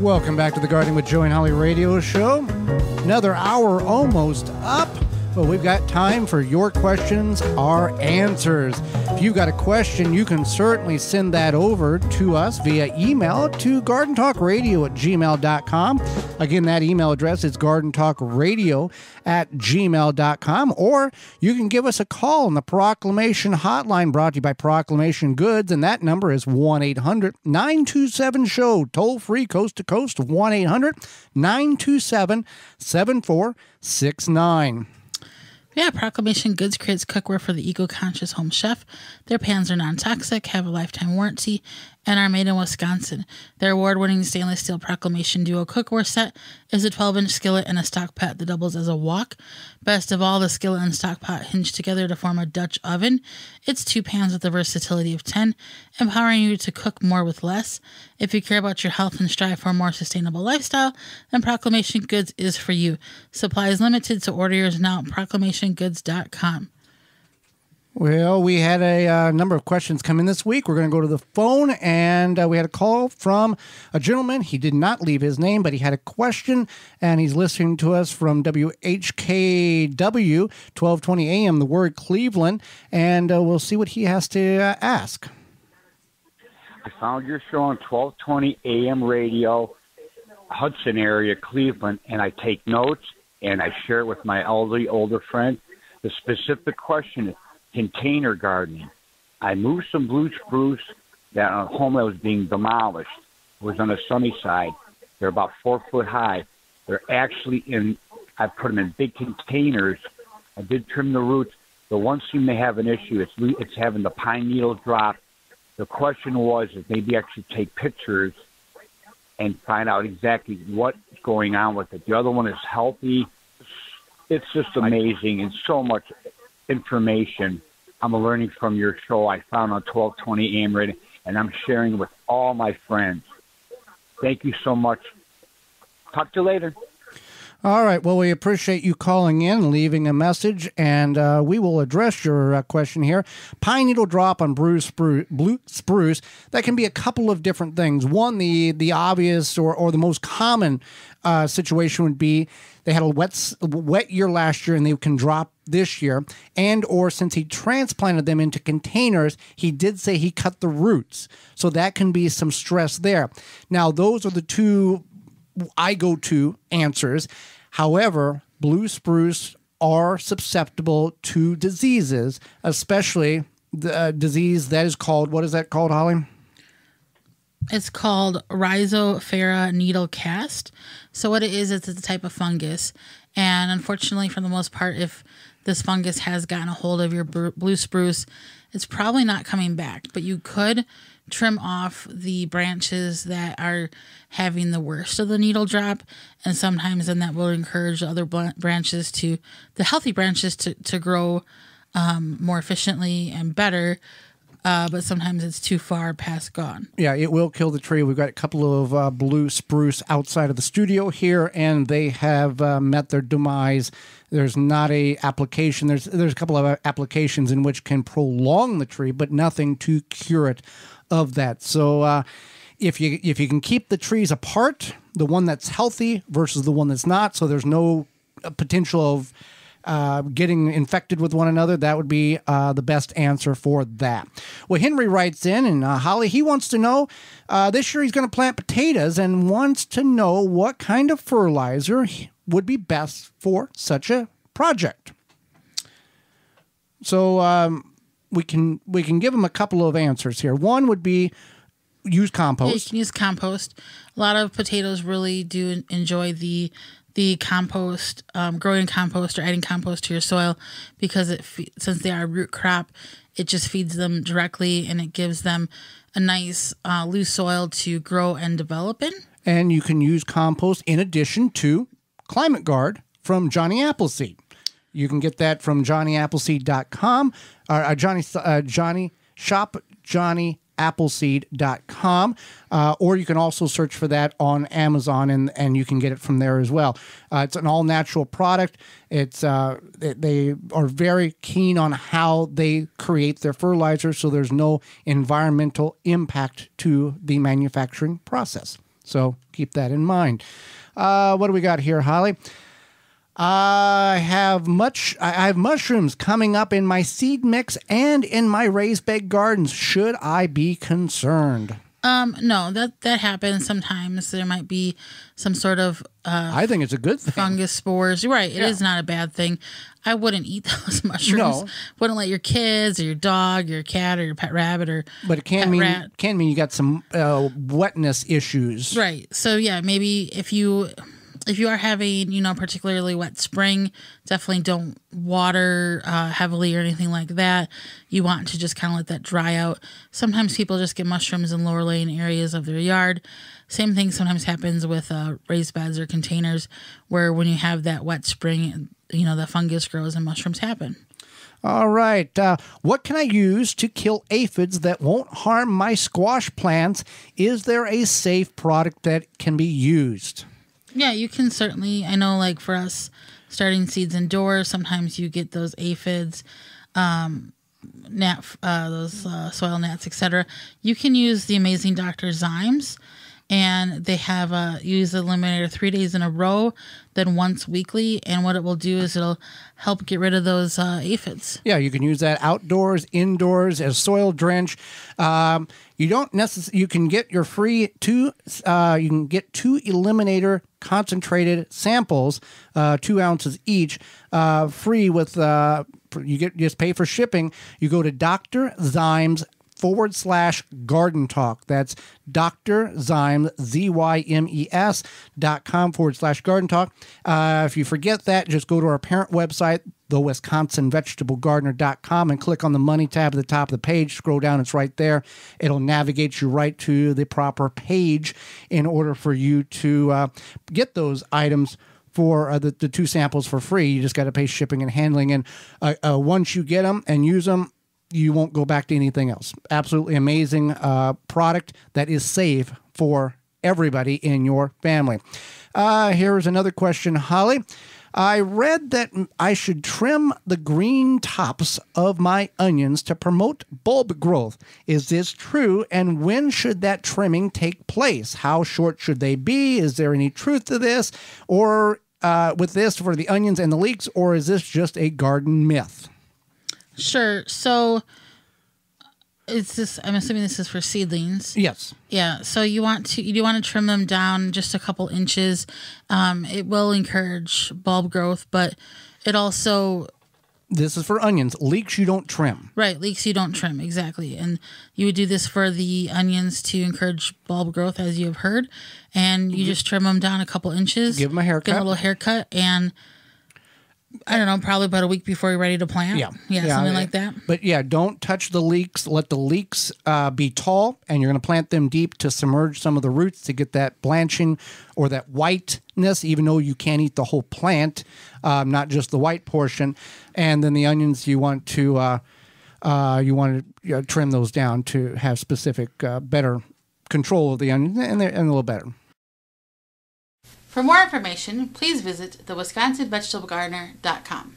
Welcome back to the Gardening with Joey&Holly Radio Show. Another hour almost up, but we've got time for your questions, our answers. If you've got a question, you can certainly send that over to us via email to gardentalkradio@gmail.com. Again, that email address is gardentalkradio@gmail.com, or you can give us a call on the Proclamation Hotline brought to you by Proclamation Goods, and that number is 1-800-927-SHOW, toll-free coast to coast, 1-800-927-7469. Yeah, Proclamation Goods creates cookware for the eco-conscious home chef. Their pans are non-toxic, have a lifetime warranty, and are made in Wisconsin. Their award-winning stainless steel Proclamation Duo cookware set is a 12-inch skillet and a stock pot that doubles as a wok. Best of all, the skillet and stock pot hinge together to form a Dutch oven. It's 2 pans with the versatility of 10, empowering you to cook more with less. If you care about your health and strive for a more sustainable lifestyle, then Proclamation Goods is for you. Supply is limited, so order yours now at proclamationgoods.com. Well, we had a number of questions come in this week. We're going to go to the phone, and we had a call from a gentleman. He did not leave his name, but he had a question, and he's listening to us from WHKW, 1220 AM, the word Cleveland, and we'll see what he has to ask. I found your show on 1220 AM radio, Hudson area, Cleveland, and I take notes, and I share it with my older friends. The specific question is container gardening. I moved some blue spruce that on a home that was being demolished. It was on the sunny side. They're about 4 foot high. They're actually I put them in big containers. I did trim the roots. The one seemed to have an issue. It's having the pine needles drop. The question was if maybe I should take pictures and find out exactly what's going on with it. The other one is healthy. It's just amazing and so much information I'm learning from your show I found on 1220 AM radio, and I'm sharing with all my friends. Thank you so much. Talk to you later. All right. Well, we appreciate you calling in, leaving a message, and we will address your question here. Pine needle drop on blue spruce, that can be a couple of different things. One, the obvious or the most common situation would be they had a wet year last year and they can drop this year, and or since he transplanted them into containers, he did say he cut the roots. So that can be some stress there. Now, those are the two I go to answers. However, blue spruce are susceptible to diseases, especially the disease that is called, what is that called, Holly? It's called Rhizophora needle cast. So what it is, it's a type of fungus. And unfortunately, for the most part, if this fungus has gotten a hold of your blue spruce, it's probably not coming back. But you could trim off the branches that are having the worst of the needle drop. And sometimes then that will encourage the other branches the healthy branches to grow more efficiently and better. But sometimes it's too far past gone. Yeah, it will kill the tree. We've got a couple of blue spruce outside of the studio here, and they have met their demise. There's not a application. There's a couple of applications in which can prolong the tree, but nothing to cure it of that. So if you can keep the trees apart, the one that's healthy versus the one that's not, so there's no potential of getting infected with one another, that would be the best answer for that. Well, Henry writes in, and Holly, he wants to know, this year he's going to plant potatoes and wants to know what kind of fertilizer would be best for such a project. So we can give him a couple of answers here. One would be use compost. Yeah, you can use compost. A lot of potatoes really do enjoy the compost, growing compost or adding compost to your soil, because since they are a root crop, it just feeds them directly and it gives them a nice loose soil to grow and develop in. And you can use compost in addition to Climate Guard from Johnny Appleseed. You can get that from johnnyappleseed.com, Appleseed.com, or you can also search for that on Amazon, and you can get it from there as well. It's an all-natural product. It's they are very keen on how they create their fertilizer, so there's no environmental impact to the manufacturing process. So keep that in mind. What do we got here, Holly? I have mushrooms coming up in my seed mix and in my raised bed gardens. Should I be concerned? No, that happens sometimes. There might be some sort of I think it's a good thing. Fungus spores. Right, it is not a bad thing. I wouldn't eat those mushrooms. No. Wouldn't let your kids or your dog, your cat, or your pet rabbit or but it can mean you got some wetness issues. Right. So yeah, maybe if you are having, particularly wet spring, definitely don't water heavily or anything like that. You want to just kind of let that dry out. Sometimes people just get mushrooms in lower laying areas of their yard. Same thing sometimes happens with raised beds or containers where when you have that wet spring, the fungus grows and mushrooms happen. All right. What can I use to kill aphids that won't harm my squash plants? Is there a safe product that can be used? Yeah, you can certainly. I know, like for us, starting seeds indoors, sometimes you get those aphids, those soil gnats, etc. You can use the amazing Dr. Zymes, and they have use the eliminator 3 days in a row, then once weekly. And what it will do is it'll help get rid of those aphids. Yeah, you can use that outdoors, indoors as soil drench. You don't necessarily. You can get your free two eliminator concentrated samples, 2 ounces each, free with. Just pay for shipping. You go to Dr. Zymes /Garden Talk. That's Dr. Zymes, ZYMES.com/Garden Talk. If you forget that, just go to our parent website, thewisconsinvegetablegardener.com, and click on the money tab at the top of the page. Scroll down, it's right there. It'll navigate you right to the proper page in order for you to get those items for the 2 samples for free. You just got to pay shipping and handling. And once you get them and use them, you won't go back to anything else. Absolutely amazing product that is safe for everybody in your family. Here's another question, Holly. I read that I should trim the green tops of my onions to promote bulb growth. Is this true? And when should that trimming take place? How short should they be? Is there any truth to this? Or with this for the onions and the leeks? Or is this just a garden myth? Sure. So I'm assuming this is for seedlings. Yes. Yeah. So you want to trim them down just a couple inches. It will encourage bulb growth, but it also. This is for onions. Leeks you don't trim. Right. Leeks you don't trim. Exactly. And you would do this for the onions to encourage bulb growth, as you have heard. And you just trim them down a couple inches. Give them a haircut. Give them a little haircut. And I don't know, probably about a week before you're ready to plant. Yeah, something like that. But yeah, don't touch the leeks. Let the leeks be tall, and you're going to plant them deep to submerge some of the roots to get that blanching or that whiteness, even though you can't eat the whole plant, not just the white portion. And then the onions, you want to trim those down to have specific, better control of the onions, and a little better. For more information, please visit thewisconsinvegetablegardener.com.